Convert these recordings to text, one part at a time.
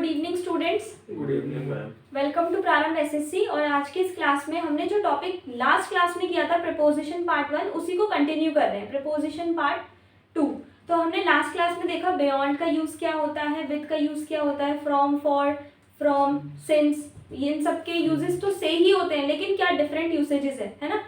Good evening students. Good evening ma'am. Welcome to Prarambh SSC. और आज के इस क्लास में हमने जो टॉपिक लास्ट क्लास में किया था प्रीपोजिशन पार्ट 1, उसी को कंटिन्यू कर रहे हैं प्रीपोजिशन पार्ट 2। तो हमने लास्ट क्लास में देखा बियॉन्ड का यूज क्या होता है, विद का यूज क्या होता है, फ्रॉम, फॉर, फ्रॉम, सिंस, इन सब के यूजेस तो से ही होते हैं, लेकिन क्या डिफरेंट यूसेजेस है ना,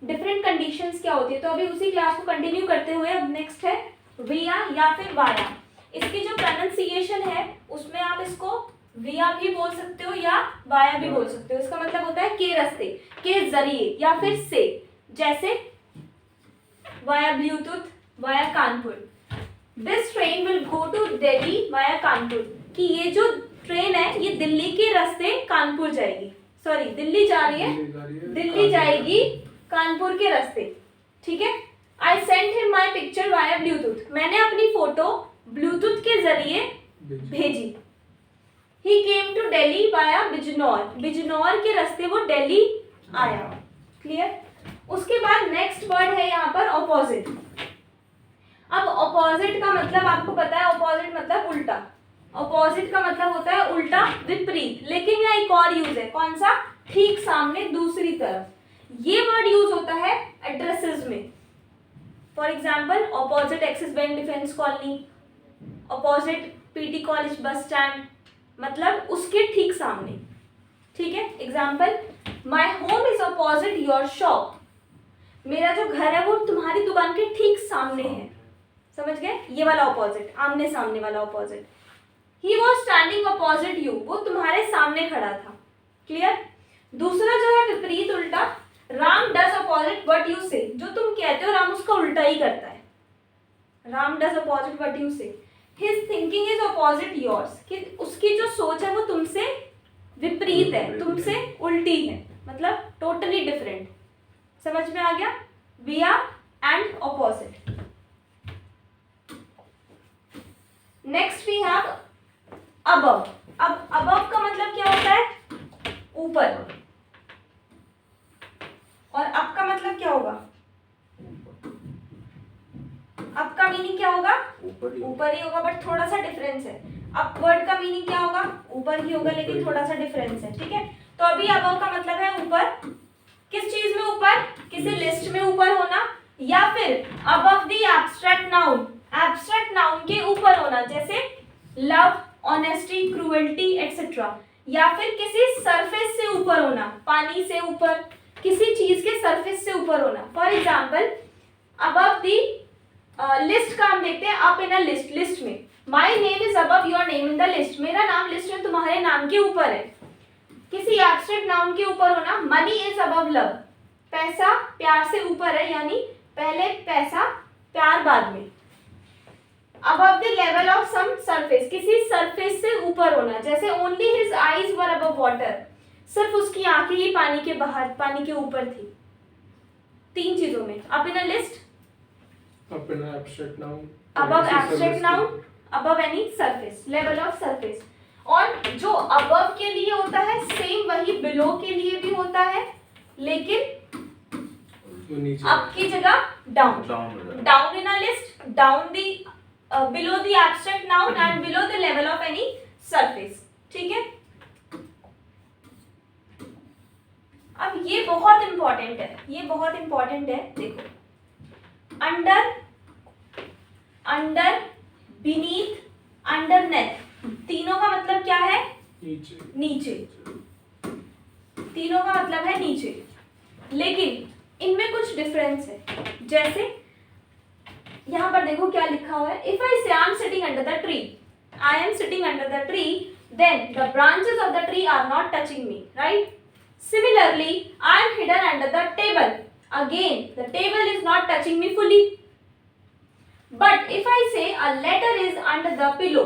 डिफरेंट कंडीशंस क्या होती है। तो अभी उसी क्लास को कंटिन्यू करते हुए अब नेक्स्ट है विया या फिर वाया। इसकी जो प्रोनाउंसिएशन है उसमें आप इसको विया भी बोल सकते हो या वाया भी बोल सकते हो। इसका मतलब होता है के रास्ते, के जरिए या फिर से, जैसे via Bluetooth, via Kanpur. This train will go to Delhi via Kanpur, कि ये जो ट्रेन है ये दिल्ली के रास्ते कानपुर जाएगी, सॉरी दिल्ली जा रही है, दिल्ली जाएगी कानपुर के रास्ते। ठीक है। I sent him my picture via Bluetooth, मैंने अपनी फोटो ब्लूटूथ के जरिए भेजी। He came to Delhi via Bijnor, Bijnor के रास्ते वो दिल्ली आया। क्लियर। उसके बाद नेक्स्ट वर्ड है यहाँ पर ऑपोजिट। अब ऑपोजिट का मतलब आपको पता है, ऑपोजिट मतलब उल्टा। ऑपोजिट का मतलब होता है उल्टा, विपरीत। लेकिन यहाँ एक और यूज है, कौन सा, ठीक सामने, दूसरी तरफ। ये वर्ड यूज होता है एड्रेसेस में। For example opposite axis bank defence colony, opposite PT college bus stand, मतलब उसके ठीक सामने। ठीक है। Example my home is opposite your shop, मेरा जो घर है वो तुम्हारी दुकान के ठीक सामने है। समझ गए, ये वाला ऑपोजिट, आमने सामने वाला opposite. He was standing opposite you, वो तुम्हारे सामने खड़ा था। क्लियर। दूसरा जो है विपरीत, उल्टा, Ram does opposite what you से, जो तुम कहते हो राम उसका उल्टा ही करता है। Ram does opposite what you say. His thinking is opposite yours, कि उसकी जो सोच है वो तुमसे विपरीत है, तुमसे उल्टी है, मतलब टोटली डिफरेंट। समझ में आ गया, via and opposite. Next we have above. अब अबव का मतलब क्या होता है, ऊपर, और अप का मतलब क्या होगा, अप का मीनिंग क्या होगा, ऊपर ही होगा, बट थोड़ा सा डिफरेंस है। अपवर्ड का मीनिंग क्या होगा, ऊपर ही होगा, लेकिन थोड़ा सा डिफरेंस है। ठीक है। तो अभी अबव का मतलब है ऊपर, किस चीज में ऊपर, किसी लिस्ट में ऊपर होना, या फिर above the abstract noun, abstract noun के ऊपर होना, जैसे लव, ऑनेस्टी, क्रूएल्टी एक्सेट्रा। या फिर किसी सरफेस से ऊपर होना, पानी से ऊपर, किसी चीज के सरफेस से ऊपर होना। For example above the list का हम देखते हैं, up in a list, list में। My name is above your name in the list, मेरा नाम लिस्ट में तुम्हारे नाम के ऊपर है। किसी एब्स्ट्रैक्ट नाउन के ऊपर होना, मनी इज अबव लव, पैसा प्यार से ऊपर है, यानी पहले पैसा, प्यार बाद में। Above the level of some surface, किसी सरफेस से ऊपर होना, जैसे only his eyes were above water, सिर्फ उसकी आंखें ही पानी के बाहर, पानी के ऊपर थी। तीन चीजों में, up in a list, up in abstract noun, above abstract noun, above any surface, level of surface. और जो अबव के लिए होता है सेम वही बिलो के लिए भी होता है, लेकिन अप की जगह down, down in a list, down the below the abstract noun and below the level of any surface. ठीक है। अब ये बहुत इंपॉर्टेंट है, ये बहुत इंपॉर्टेंट है। देखो, अंडर, अंडर, बीनीथ, अंडरनेथ, तीनों का मतलब क्या है, नीचे, नीचे। तीनों का मतलब है नीचे, लेकिन इनमें कुछ डिफरेंस है। जैसे यहां पर देखो क्या लिखा हुआ है, if I say I am sitting under the tree, I am sitting under the tree, then the branches of the tree are not touching me, right? Similarly, I am hidden under the table. Again, the table is not touching me fully. But if I say a letter is under the pillow,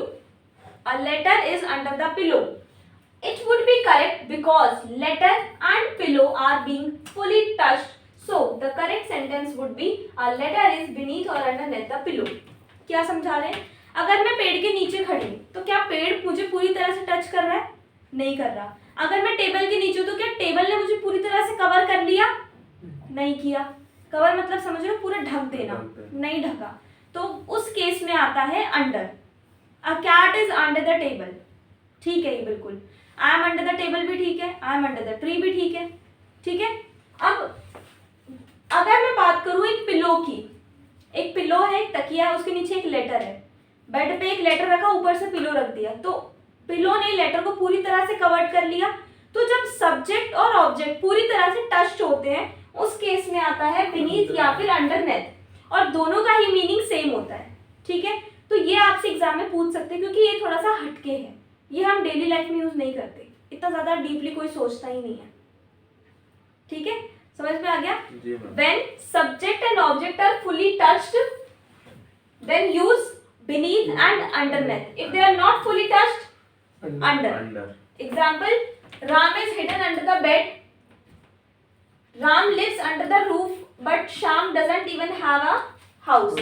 a letter is under the pillow, it would be correct because letter and pillow are being fully touched. So, the correct sentence would be a letter is beneath or underneath the pillow. क्या समझा रहे हैं? अगर मैं पेड़ के नीचे खड़ी हूँ, तो क्या पेड़ मुझे पूरी तरह से टच कर रहा है? नहीं कर रहा। अगर मैं टेबल के नीचे हूं तो क्या टेबल ने मुझे पूरी तरह से कवर कर लिया? नहीं किया। कवर मतलब समझ रहे हो, पूरा ढक देना, नहीं ढका। तो उस केस में आता है under. A cat is under the table, ठीक है ये बिल्कुल। I am under the table भी ठीक है, I am under the tree भी ठीक है, ठीक है। अब अगर मैं बात करूं एक पिलो की, एक पिलो है, एक तकिया है, उसके नीचे एक लेटर है, बेड पे एक लेटर रखा, ऊपर से पिलो रख दिया, तो पिलो ने लेटर को पूरी तरह से कवर कर लिया। तो जब सब्जेक्ट और ऑब्जेक्ट पूरी तरह से टच्ड होते हैं उस केस में आता है बीनीथ या फिर अंडरनेथ, और दोनों का ही मीनिंग सेम होता है, ठीक है। तो ये आपसे एग्जाम में पूछ सकते हैं क्योंकि ये थोड़ा सा हटके है, ये हम डेली लाइफ में यूज नहीं करते, इतना ज्यादा डीपली कोई सोचता ही नहीं है, ठीक है। समझ में आ गया? When subject and object are fully touched, then use beneath and underneath. If they are not fully touched, under. Example: Ram is hidden under the bed. Ram lives under the roof, but Sham doesn't even have a house.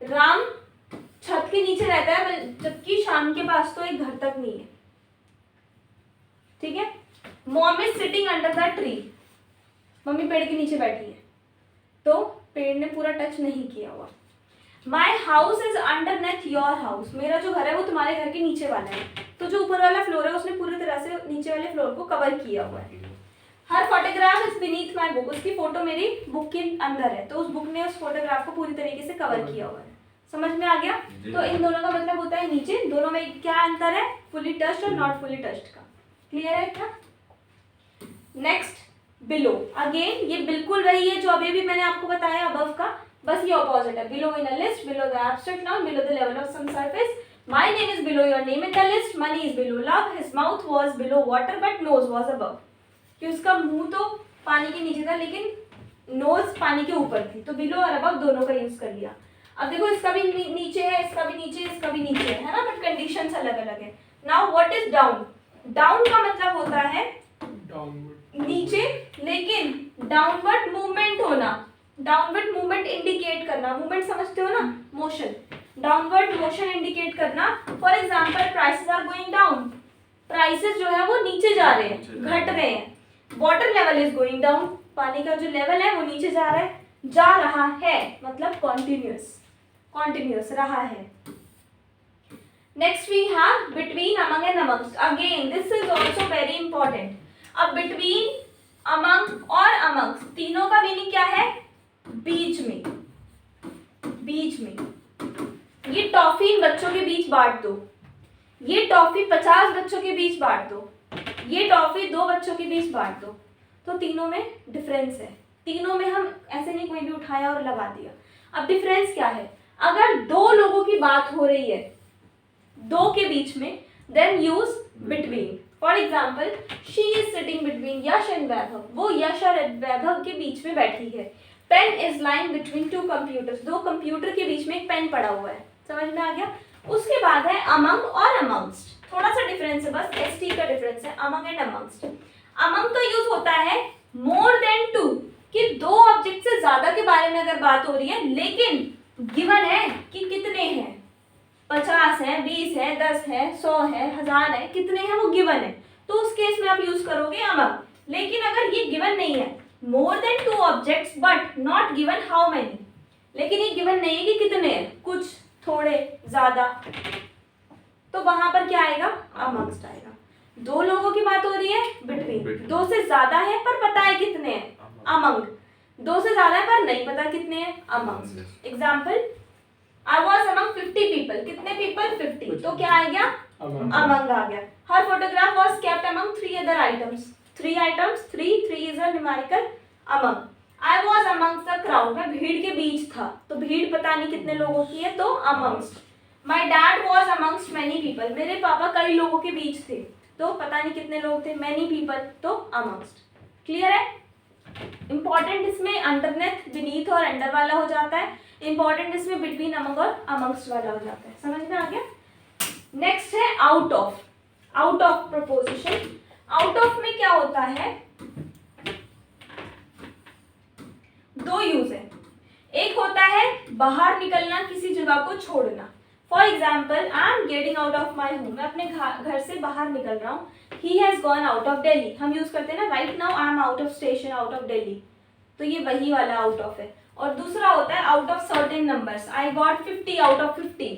Ram छत के नीचे रहता है जबकि शाम के पास तो एक घर तक नहीं है, ठीक है। Mom is sitting under the tree, mummy पेड़ के नीचे बैठी है, तो पेड़ ने पूरा टच नहीं किया हुआ। My house is underneath your house, मेरा जो घर है वो तुम्हारे घर के नीचे वाला है, तो जो ऊपर वाला फ्लोर है उसने पूरी तरह से नीचे वाले फ्लोर को कवर किया हुआ है। Her photograph is beneath my book, उसकी फोटो मेरी बुक के अंदर है, तो उस बुक ने उस फोटोग्राफ को पूरी तरीके से कवर किया हुआ है। समझ में आ गया? तो इन दोनों का मतलब होता है नीचे, दोनों में क्या अंतर है, फुली टच्ड और नॉट फुली टच्ड का। क्लियर है क्या? नेक्स्ट बिलो, अगेन ये बिल्कुल वही है जो अभी भी मैंने आपको बताया अबव का, बस ये ऑपोजिट है। Below in a list, below the abstract noun, below the level of some surface. My name is below your name in the list, money is below love, his mouth was below water but nose was above, कि उसका मुंह तो पानी के नीचे था लेकिन knows पानी के ऊपर थी, तो बिलो और अबव दोनों का यूज कर लिया। अब देखो इसका भी नीचे है, इसका भी नीचे, इसका भी नीचे है ना, बट कंडीशंस अलग अलग है। Now what is down? Down का मतलब होता है नीचे, लेकिन डाउनवर्ड मूवमेंट होना, डाउनवर्ड मूवमेंट इंडिकेट करना, मूवमेंट समझते हो ना, मोशन, डाउनवर्ड मोशन इंडिकेट करना। For example prices are going down, prices जो है वो नीचे जा रहे हैं, घट रहे हैं। Water level is going down, पानी का जो लेवल है वो नीचे जा रहा है मतलब कॉन्टिन्यूअस, कॉन्टिन्यूअस रहा है। Next we have between, among and amongst. Again this is also very important. अब बिटवीन, अमंग और अमंगस्ट तीनों का मीनिंग क्या है? बीच में, बीच में। ये टॉफी बच्चों के बीच बांट दो, ये टॉफी 50 बच्चों के बीच बांट दो, ये टॉफी 2 बच्चों के बीच बांट दो, तो तीनों में डिफरेंस है। तीनों में हम ऐसे नहीं कोई भी उठाया और लगा दिया। अब डिफरेंस क्या है? अगर 2 लोगों की बात हो रही है 2 के बीच में, then use between. For example she is sitting between Yash and Vaibhav, वो यश और वैभव के बीच में बैठी है। Pen is lying between 2 computers, 2 computer के बीच में एक पेन पड़ा हुआ है। समझ में आ गया? उसके बाद है अमंग और अमंगस्ट, थोड़ा सा डिफरेंस है, बस एसटी का डिफरेंस है, अमंग एंड अमंगस्ट। अमंग का यूज होता है मोर देन 2, कि 2 ऑब्जेक्ट से ज्यादा के बारे में अगर बात हो रही है, लेकिन गिवन है कि कितने हैं, 50 है, 20 है, 10 है, 100 है, 1000 है, कितने हैं वो गिवन है, तो उस केस में आप यूज करोगे अमंग। लेकिन अगर ये गिवन नहीं है, more than 2 objects but not given how many, लेकिन ये गिवन नहीं है कि कितने हैं, कुछ, थोड़े, ज्यादा, तो वहां पर क्या आएगा? अमंगस्ट आएगा। 2 लोगों की बात हो रही है, बिटवीन। 2 से ज्यादा है पर पता है कितने हैं, अमंग। 2 से ज्यादा है पर नहीं पता कितने हैं, amongst. Example I was among 50 people, कितने पीपल? 50, तो क्या आ गया? अमंग आ गया। Her photograph was kept among 3 other items, 3 items, 3 is a numerical among. I was amongst the crowd, मैं भीड़ के बीच था, तो भीड़ पता नहीं कितने लोगों की है, तो amongst. My dad was amongst many people, मेरे पापा कई लोगों के बीच थे, तो पता नहीं कितने लोग थे, मैनी पीपल, तो अमंग्स्ट। क्लियर है? इंपॉर्टेंट इसमें अंडरनेथ, बीनीथ और अंडर वाला हो जाता है, इंपॉर्टेंट इसमें बिटवीन, अमंग और अमंगस्ट वाला हो जाता है। समझ में आ गया? नेक्स्ट है out of, out of preposition. Out of में क्या होता है? 2 यूज है। एक होता है बाहर निकलना, किसी जगह को छोड़ना। For example I am getting out of my home, मैं अपने घर से बाहर निकल रहा हूँ। He has gone out of Delhi, हम यूज करते हैं ना, right now I am out of station, out of Delhi, तो ये वही वाला आउट ऑफ है। और दूसरा होता है out of certain numbers, I got 50 out of 50,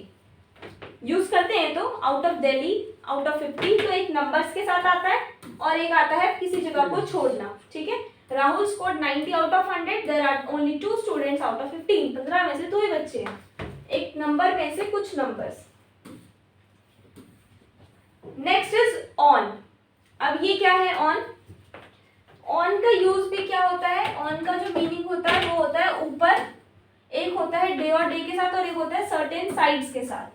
use करते हैं तो out of Delhi, out of 50, तो एक नंबर्स के साथ आता है और एक आता है किसी जगह को छोड़ना, ठीक है। Rahul scored 90 out of 100, there are only 2 students out of 15, 15 में से 2 ही बच्चे हैं, एक नंबर में से कुछ नंबर्स। Next is on. अब ये क्या है ऑन? ऑन का यूज भी क्या होता है? ऑन का जो मीनिंग होता है वो होता है ऊपर, एक होता है डे और डे के साथ और एक होता है सर्टेन साइड्स के साथ।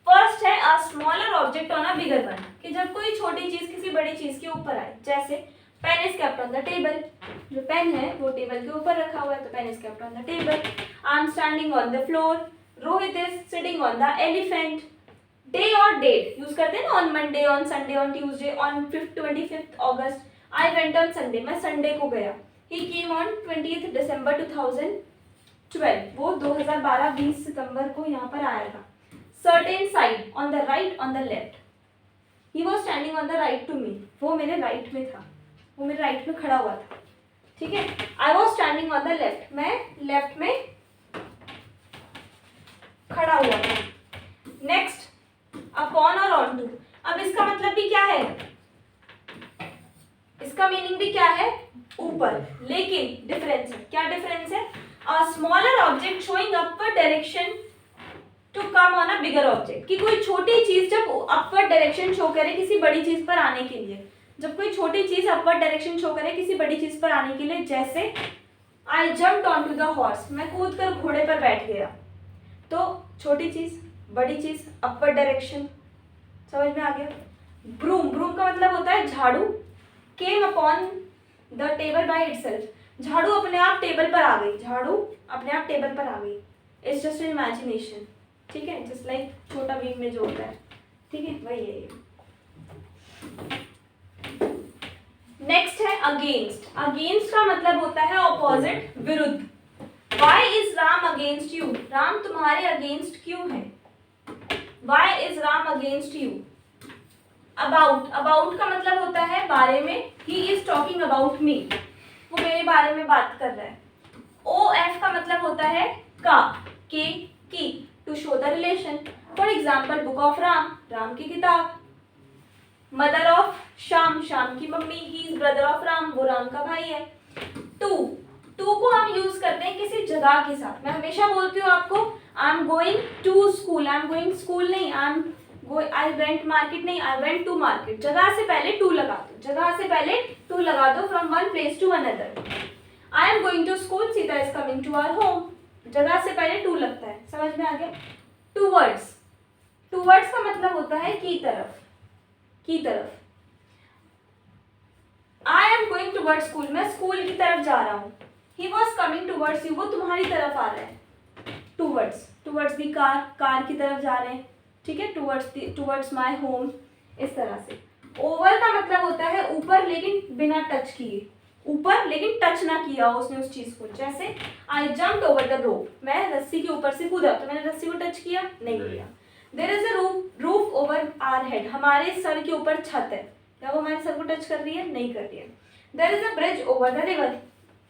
फर्स्ट है a smaller object on a bigger one, कि जब कोई छोटी चीज किसी बड़ी चीज के ऊपर आए, जैसे pen is kept on the table, जो पेन है वो टेबल के ऊपर रखा हुआ है तो pen is kept on the table. I am standing on the floor, Rohit is sitting on the elephant. Day और डेट यूज करते हैं ना, on Monday, on Sunday, on Tuesday, on 25 August. I went on Sunday, मैं Sunday को गया। ही came on 20 दिसंबर 2012, वो 2012-20 सितंबर को यहाँ पर आया था। Certain side, on the right, on the left. He was standing on the right to me, वो मेरे राइट में था, वो मेरे राइट में खड़ा हुआ था, ठीक है। I was standing on the left, मैं लेफ्ट में खड़ा हुआ था। नेक्स्ट अपॉन और ऑन टू। अब इसका मतलब भी क्या है? इसका मीनिंग भी क्या है? ऊपर, लेकिन डिफरेंस है। क्या डिफरेंस है? A smaller object showing upward direction to come on a bigger object, कि कोई छोटी चीज जब अपवर्ड डायरेक्शन शो करे किसी बड़ी चीज पर आने के लिए, जब कोई छोटी चीज अपवर्ड डायरेक्शन शो करे किसी बड़ी चीज पर आने के लिए, जैसे I jumped on to the horse, मैं कूद कर घोड़े पर बैठ गया। तो छोटी चीज, बड़ी चीज, अपवर्ड डायरेक्शन, समझ में आ गया। ब्रूम, ब्रूम का मतलब होता है झाड़ू। Came upon the table by itself, झाड़ू अपने आप टेबल पर आ गई, झाड़ू अपने आप टेबल पर आ गई। इट्स जस्ट एन इमेजिनेशन, ठीक है, जस्ट लाइक छोटा भीम में जो होता है, ठीक है, वही है ये। नेक्स्ट है अगेंस्ट। अगेंस्ट का मतलब होता है ऑपोजिट, विरुद्ध। Why is Ram against you? Ram तुम्हारे अगेंस्ट क्यों है? Why is Ram against you? About, about का मतलब होता है बारे में। He is talking about me, वो मेरे बारे में बात कर रहा है। OF का मतलब होता है का, के, की, to show the relation. For example book of Ram, Ram की किताब। मदर ऑफ श्याम, श्याम की mummy. He is brother of Ram, वो राम का भाई है। टू, टू को हम यूज करते हैं किसी जगह के साथ। मैं हमेशा बोलती हूँ आपको, I am going to school, I am going school नहीं, आई वेंट मार्केट नहीं, आई वेंट टू मार्केट। जगह से पहले टू लगा दो, जगह से पहले टू लगा दो, from one place to another. I am going to school, Sita is coming to our home, जगह से पहले टू लगता है, समझ में आ गया। टूवर्ड्स, टूवर्ड्स का मतलब होता है की तरफ, की तरफ। आई एम गोइंग टूवर्ड्स स्कूल, मैं स्कूल की तरफ जा रहा हूँ। He was coming towards you, वो तुम्हारी तरफ आ रहा है। Towards, towards the car, car की तरफ जा रहे हैं, ठीक है। टूवर्ड्स माई होम, इस तरह से। ओवर का मतलब होता है ऊपर लेकिन बिना टच किए, ऊपर लेकिन टच ना किया उसने उस चीज को। जैसे I jumped over the rope, मैं रस्सी के ऊपर से कूदा, तो मैंने रस्सी को टच किया नहीं किया। There is a roof over our head, हमारे सर के ऊपर छत है, क्या वो हमारे सर को टच कर रही है? नहीं कर रही है। There is a bridge over the river,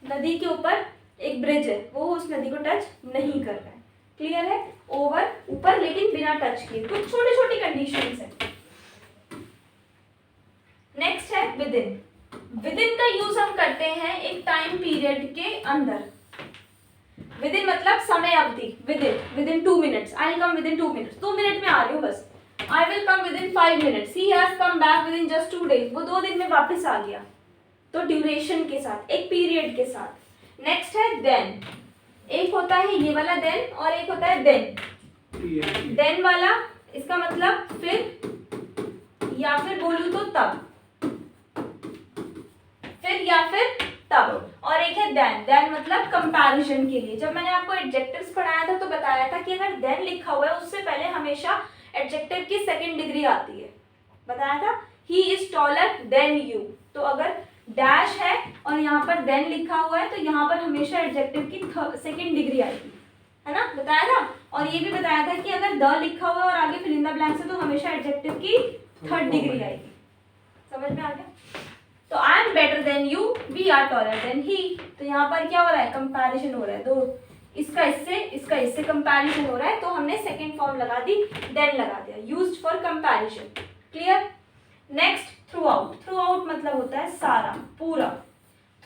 नदी के ऊपर एक ब्रिज है, वो उस नदी को टच नहीं कर रहा है। क्लियर है? ओवर, ऊपर लेकिन बिना टच किए। कुछ छोटी छोटी कंडीशंस है। नेक्स्ट है विदिन। विदिन का यूज हम करते हैं एक टाइम पीरियड के अंदर। विदिन मतलब समय अवधि, within 2 minutes, I will come within 2 minutes, 2 minute में आ रही हूँ बस। I will come within 5 minutes, he has come back within just 2 days, वो 2 दिन में वापस आ गया। तो ड्यूरेशन के साथ, एक पीरियड के साथ। नेक्स्ट है देन। एक होता है ये वाला देन और एक होता है देन। देन वाला इसका मतलब फिर, या फिर बोलूं तो तब, फिर या फिर तब। और एक है देन, देन मतलब कंपैरिजन के लिए। जब मैंने आपको एडजेक्टिव्स पढ़ाया था तो बताया था कि अगर देन लिखा हुआ है उससे पहले हमेशा एडजेक्टिव की सेकंड डिग्री आती है, बताया था। He is taller than you, तो अगर डैश है और यहाँ पर देन लिखा हुआ है तो यहाँ पर हमेशा एडजेक्टिव की सेकंड डिग्री आएगी, है ना, बताया था। और ये भी बताया था कि अगर द लिखा हुआ है और आगे फिल इन द ब्लैंक्स है तो हमेशा एडजेक्टिव की थर्ड डिग्री आएगी। समझ में आ गया? तो I am better than you, we are taller than he. तो यहाँ पर क्या हो रहा है? कंपैरिजन हो रहा है, दो, इसका इससे, इसका है, इससे कंपैरिजन हो रहा है, तो हमने सेकंड फॉर्म लगा दी, देन लगा दिया, used for comparison. Clear? Next, through out. Through out मतलब होता है सारा, पूरा,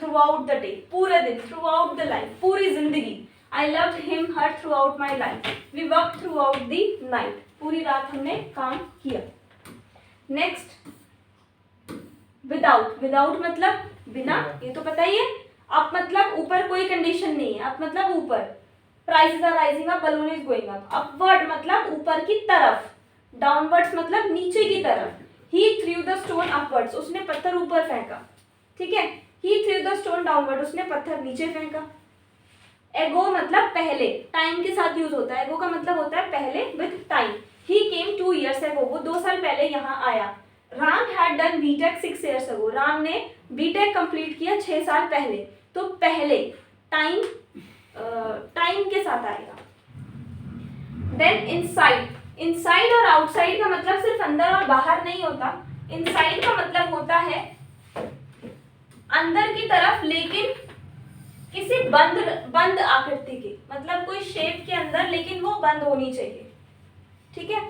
थ्रू आउट द डे, पूरे दिन, थ्रू आउट द लाइफ, पूरी जिंदगी। I loved him her throughout my life, we work throughout the night, पूरी रात हमने काम किया। Next, without. विदाउट मतलब बिना, ये तो पता ही है। अप मतलब ऊपर कोई कंडीशन नहीं है, अप मतलब ऊपर, prices are rising up, balloon is going up. Upward मतलब ऊपर की तरफ, डाउनवर्ड्स मतलब नीचे की तरफ। He threw the stone upwards, उसने पत्थर ऊपर फेंका, ठीक है। He threw the stone downward, उसने पत्थर नीचे फेंका। एगो मतलब पहले, टाइम के साथ यूज होता है, एगो का मतलब होता है पहले with time. He came 2 years ago, वो 2 साल पहले यहाँ आया। Ram had done BTech 6 years ago, Ram ने बीटेक कंप्लीट किया 6 साल पहले। तो पहले टाइम, टाइम के साथ आएगा। Then inside. इनसाइड और आउटसाइड का मतलब सिर्फ अंदर और बाहर नहीं होता। इनसाइड का मतलब होता है अंदर की तरफ, लेकिन किसी बंद आकृति के, मतलब कोई शेप के अंदर, लेकिन वो बंद होनी चाहिए, ठीक है।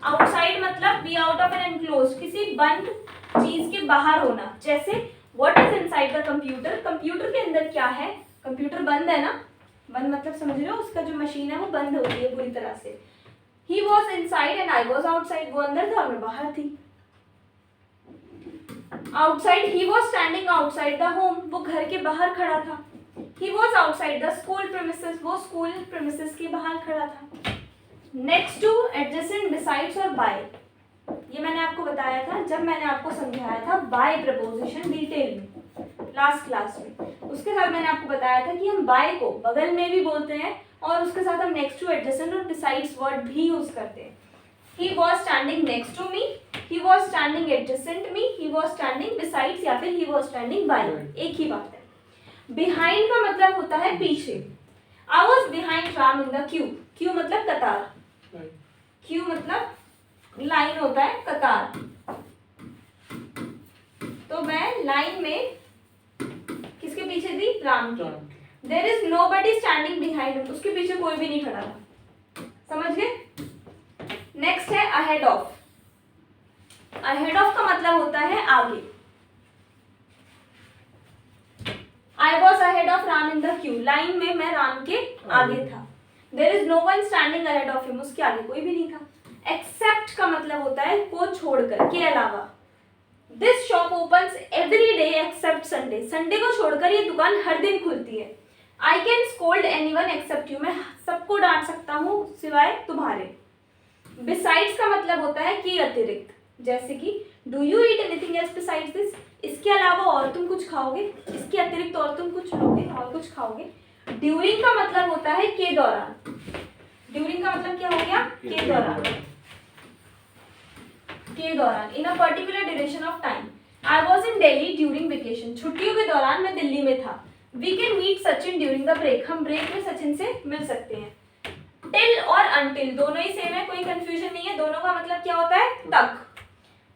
आउटसाइड मतलब be out of an enclose, किसी बंद चीज के बाहर होना। जैसे what is inside the computer, computer के अंदर क्या है, कंप्यूटर बंद है ना, बंद मतलब समझ रहे हो, उसका जो मशीन है वो बंद होती है पूरी तरह से। He was inside and I was outside, वो अंदर था और मैं बाहर थी। Outside, he was standing outside the home, वो घर के बाहर खड़ा था। He was outside the school premises, वो स्कूल प्रेमिसेस के बाहर खड़ा था। नेक्स्ट टू, एडजेसेंट, बिसाइड्स और बाय। ये मैंने आपको बताया था जब मैंने आपको समझाया था बाय प्रपोजिशन डिटेल में लास्ट क्लास में। उसके साथ मैंने आपको बताया था कि हम बाय को बगल में भी बोलते हैं और उसके साथ हम नेक्स्ट टू, एडजेसेंट और बिसाइड्स वर्ड भी यूज करते हैं। He was standing next to me, he was standing adjacent me, he was standing besides या फिर he was standing by, एक ही बात है। Behind का मतलब होता है पीछे। I was behind Ram in the queue, queue मतलब कतार, queue मतलब लाइन होता है, कतार। तो मैं लाइन में किसके पीछे थी, राम के। There is nobody standing behind him, उसके पीछे कोई भी नहीं खड़ा था, समझ गए। नेक्स्ट है अहेड ऑफ। अहेड ऑफ का मतलब होता है आगे। I was ahead of Ram in the queue, line में मैं राम के आगे था। There is no one standing ahead of him, उसके आगे कोई भी नहीं था। एक्सेप्ट का मतलब होता है को छोड़कर, के अलावा। This shop opens every day except Sunday, Sunday को छोड़कर ये दुकान हर दिन खुलती है। I can scold anyone except you, मैं सबको डांट सकता हूँ सिवाय तुम्हारे। बिसाइड्स का मतलब होता है कि अतिरिक्त, जैसे कि do you eat anything else besides this, इसके अलावा और तुम कुछ खाओगे, इसके अतिरिक्त और तुम कुछ लोगे और कुछ खाओगे। ड्यूरिंग का मतलब होता है के दौरान। ड्यूरिंग का मतलब क्या हो गया, के दौरान, के दौरान। In a particular duration of time. I was in Delhi during vacation, छुट्टियों के दौरान मैं दिल्ली में था। We can meet Sachin during the break, हम ब्रेक में सचिन से मिल सकते हैं। टिल और अनटिल दोनों ही सेम है, कोई कंफ्यूजन नहीं है, दोनों का मतलब क्या होता है, तक।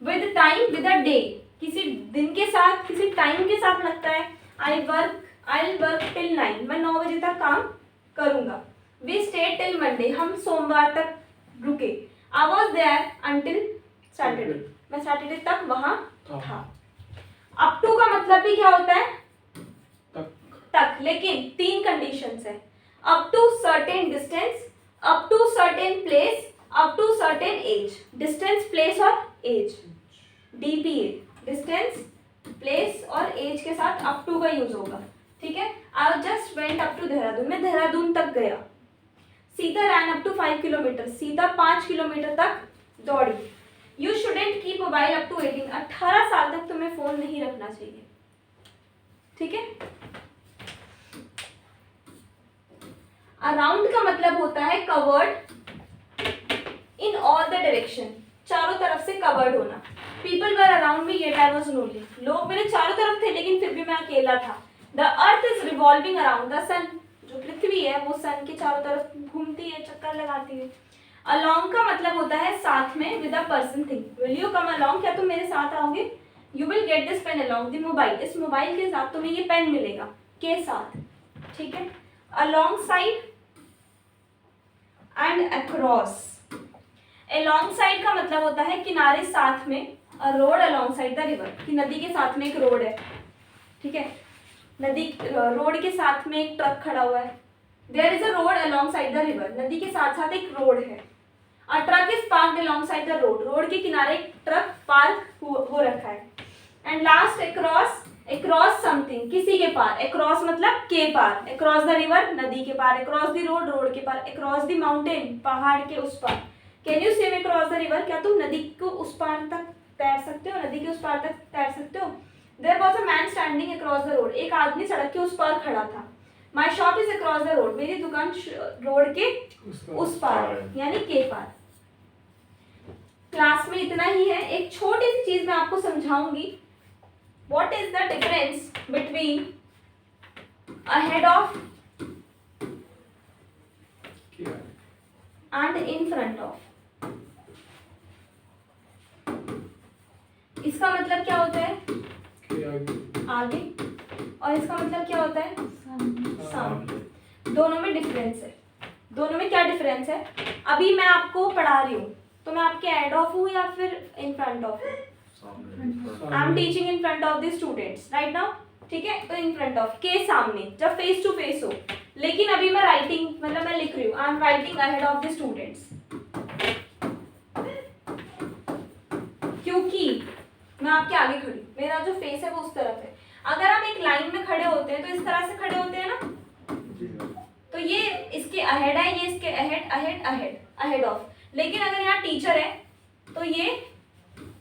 With time, with a day, किसी दिन के साथ, किसी टाइम के साथ लगता है। आई वर्क टिल 9, मैं 9 बजे तक काम करूंगा। वी स्टे टिल मंडे, हम सोमवार तक रुके। I was there until Saturday, मैं सैटरडे तक वहां था। अप टू का मतलब भी क्या होता है, तक, लेकिन 3 कंडीशंस है। Up to certain distance, up to certain place, up to certain age, distance, place और age, DPA, distance, place और age के साथ up to का यूज होगा, ठीक है। I just went up to Dehradun, मैं देहरादून तक गया। Sita ran up to 5 kilometre, Sita 5 kilometre तक दौड़ी। You shouldn't keep mobile up to 18, 18 साल तक तुम्हें फोन नहीं रखना चाहिए, ठीक है। अराउंड का मतलब होता है covered in all the direction, चारों तरफ से कवर्ड होना। People were around me yet I was lonely, लोग मेरे चारों तरफ थे लेकिन फिर भी मैं अकेला था। The earth is revolving around the sun, जो पृथ्वी है वो सन के चारों तरफ घूमती है, चक्कर लगाती है। अलोंग का मतलब होता है साथ में, with a person thing. Will you come along, क्या तुम मेरे साथ आओगे। You will get this pen along the mobile, इस मोबाइल के साथ तुम्हें ये पेन मिलेगा, के साथ, ठीक है। Along side and across. Along side का मतलब होता है किनारे साथ में, a road alongside the river, कि नदी के साथ में एक रोड है, ठीक है, नदी रोड के साथ में एक ट्रक खड़ा हुआ है, there is a road alongside the river, नदी के साथ साथ एक रोड है, a truck is parked alongside the road, road के किनारे एक ट्रक पार्क हो रखा है। And last across, across something, किसी के पार, अक्रॉस मतलब के पार, अक्रॉस द रिवर नदी के पार, अक्रॉस द रोड रोड के पार, अक्रॉस द माउंटेन पहाड़ के उस पार। Can you swim across the river, क्या तुम नदी को उस पार तक तैर सकते हो, नदी के उस पार तक तैर सकते हो। There was a man standing across the road, एक आदमी सड़क के उस पार खड़ा था। My shop is across the road, मेरी दुकान रोड के उस पार है, यानी के पार। क्लास में इतना ही है, एक छोटी सी चीज मैं आपको समझाऊंगी। What is the difference between ahead of क्या and in front of? इसका मतलब क्या होता है, क्या आगे, और इसका मतलब क्या होता है, सामने। दोनों में डिफरेंस है, दोनों में क्या डिफरेंस है। अभी मैं आपको पढ़ा रही हूँ तो मैं आपके एड ऑफ हूँ या फिर इन फ्रंट ऑफ हूँ, I am teaching in front of the students right now, ठीक है, तो इन फ्रंट ऑफ के सामने, जब फेस टू फेस हो। लेकिन अभी मैं राइटिंग मतलब मैं लिख रही हूँ, I am writing ahead of the students, क्योंकि मैं आपके आगे खड़ी, मेरा जो फेस है वो उस तरफ है। अगर हम एक लाइन में खड़े होते हैं तो इस तरह से खड़े होते हैं ना, तो ये इसके अहेड है, ये इसके ahead ahead ahead ahead of. लेकिन अगर यहाँ टीचर है तो ये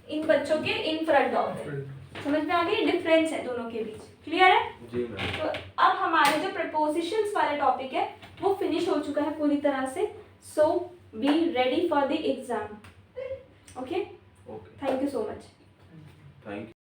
इन बच्चों के इन फ्रंट ऑफ है। समझ में आ गई, डिफरेंस है दोनों के बीच, क्लियर है जी मैम। तो अब हमारे जो प्रपोजिशंस वाले टॉपिक है वो फिनिश हो चुका है पूरी तरह से। So be ready for the exam. Okay, okay, thank you so much. Thank you.